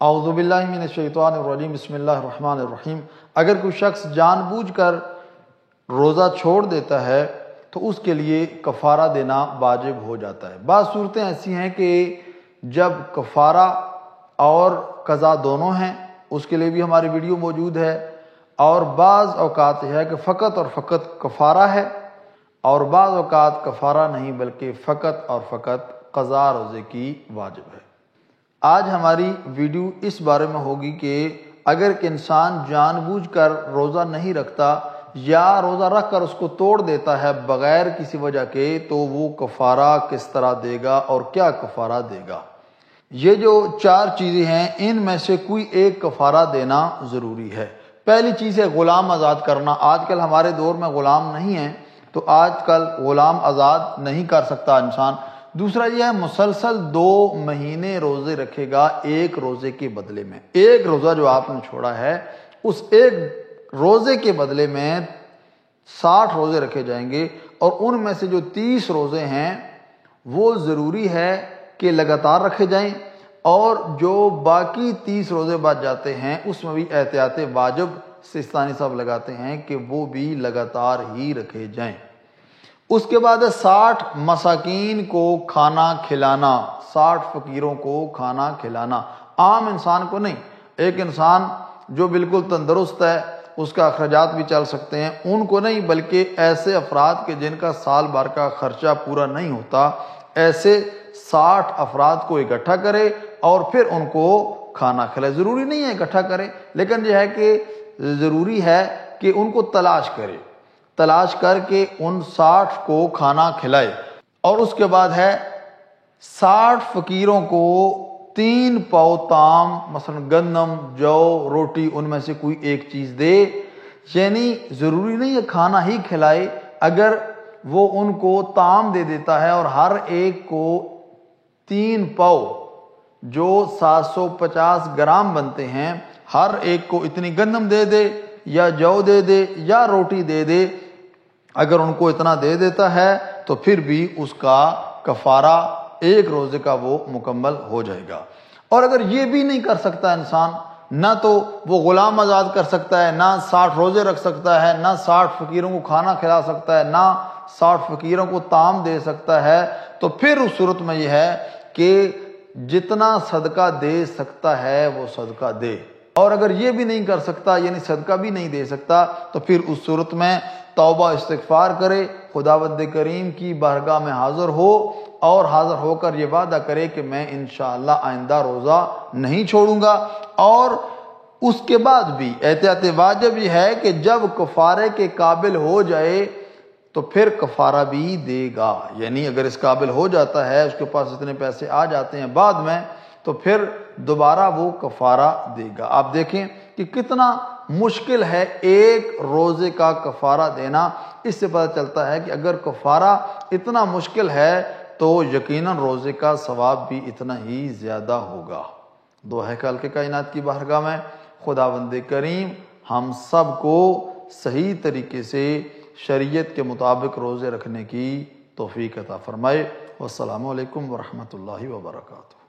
اعوذ باللہ من الشیطان الرجیم، بسم اللہ الرحمن الرحیم۔ اگر کوئی شخص جان بوجھ کر روزہ چھوڑ دیتا ہے تو اس کے لیے کفارہ دینا واجب ہو جاتا ہے۔ بعض صورتیں ایسی ہیں کہ جب کفارہ اور قضا دونوں ہیں، اس کے لیے بھی ہماری ویڈیو موجود ہے، اور بعض اوقات یہ ہے کہ فقط اور فقط کفارہ ہے، اور بعض اوقات کفارہ نہیں بلکہ فقط اور فقط قضا روزے کی واجب ہے۔ آج ہماری ویڈیو اس بارے میں ہوگی کہ اگر کہ انسان جان بوجھ کر روزہ نہیں رکھتا یا روزہ رکھ کر اس کو توڑ دیتا ہے بغیر کسی وجہ کے، تو وہ کفارہ کس طرح دے گا اور کیا کفارہ دے گا۔ یہ جو 4 چیزیں ہیں، ان میں سے کوئی ایک کفارہ دینا ضروری ہے۔ پہلی چیز ہے غلام آزاد کرنا۔ آج کل ہمارے دور میں غلام نہیں ہیں، تو آج کل غلام آزاد نہیں کر سکتا انسان۔ دوسرا یہ ہے مسلسل 2 مہینے روزے رکھے گا ایک روزے کے بدلے میں۔ ایک روزہ جو آپ نے چھوڑا ہے، اس ایک روزے کے بدلے میں 60 روزے رکھے جائیں گے، اور ان میں سے جو 30 روزے ہیں وہ ضروری ہے کہ لگاتار رکھے جائیں، اور جو باقی 30 روزے بچ جاتے ہیں اس میں بھی احتیاط واجب سستانی صاحب لگاتے ہیں کہ وہ بھی لگاتار ہی رکھے جائیں۔ اس کے بعد 60 مساکین کو کھانا کھلانا، 60 فقیروں کو کھانا کھلانا، عام انسان کو نہیں۔ ایک انسان جو بالکل تندرست ہے، اس کا اخراجات بھی چل سکتے ہیں، ان کو نہیں، بلکہ ایسے افراد کے جن کا سال بھر کا خرچہ پورا نہیں ہوتا، ایسے 60 افراد کو اکٹھا کرے اور پھر ان کو کھانا کھلائے۔ ضروری نہیں ہے اکٹھا کرے، لیکن یہ ہے کہ ضروری ہے کہ ان کو تلاش کر کے ان 60 کو کھانا کھلائے۔ اور اس کے بعد ہے 60 فقیروں کو 3 پاؤ تام، مثلا گندم، جو، روٹی، ان میں سے کوئی ایک چیز دے۔ یعنی ضروری نہیں ہے کھانا ہی کھلائے، اگر وہ ان کو تام دے دیتا ہے اور ہر ایک کو 3 پاؤ جو 750 گرام بنتے ہیں، ہر ایک کو اتنی گندم دے دے یا جو دے دے یا روٹی دے دے، اگر ان کو اتنا دے دیتا ہے تو پھر بھی اس کا کفارہ ایک روزے کا وہ مکمل ہو جائے گا۔ اور اگر یہ بھی نہیں کر سکتا انسان، نہ تو وہ غلام آزاد کر سکتا ہے، نہ 60 روزے رکھ سکتا ہے، نہ 60 فقیروں کو کھانا کھلا سکتا ہے، نہ 60 فقیروں کو تام دے سکتا ہے، تو پھر اس صورت میں یہ ہے کہ جتنا صدقہ دے سکتا ہے وہ صدقہ دے۔ اور اگر یہ بھی نہیں کر سکتا، یعنی صدقہ بھی نہیں دے سکتا، تو پھر اس صورت میں توبہ استغفار کرے، خداوند کریم کی بارگاہ میں حاضر ہو، اور حاضر ہو کر یہ وعدہ کرے کہ میں انشاءاللہ آئندہ روزہ نہیں چھوڑوں گا۔ اور اس کے بعد بھی احتیاط واجب یہ ہے کہ جب کفارے کے قابل ہو جائے تو پھر کفارہ بھی دے گا۔ یعنی اگر اس قابل ہو جاتا ہے، اس کے پاس اتنے پیسے آ جاتے ہیں بعد میں، تو پھر دوبارہ وہ کفارہ دے گا۔ آپ دیکھیں کہ کتنا مشکل ہے ایک روزے کا کفارہ دینا۔ اس سے پتہ چلتا ہے کہ اگر کفارہ اتنا مشکل ہے تو یقیناً روزے کا ثواب بھی اتنا ہی زیادہ ہوگا۔ دعا ہے کہ خالق کائنات کی بارگاہ میں خداوند کریم ہم سب کو صحیح طریقے سے شریعت کے مطابق روزے رکھنے کی توفیق عطا فرمائے۔ والسلام علیکم ورحمۃ اللہ وبرکاتہ۔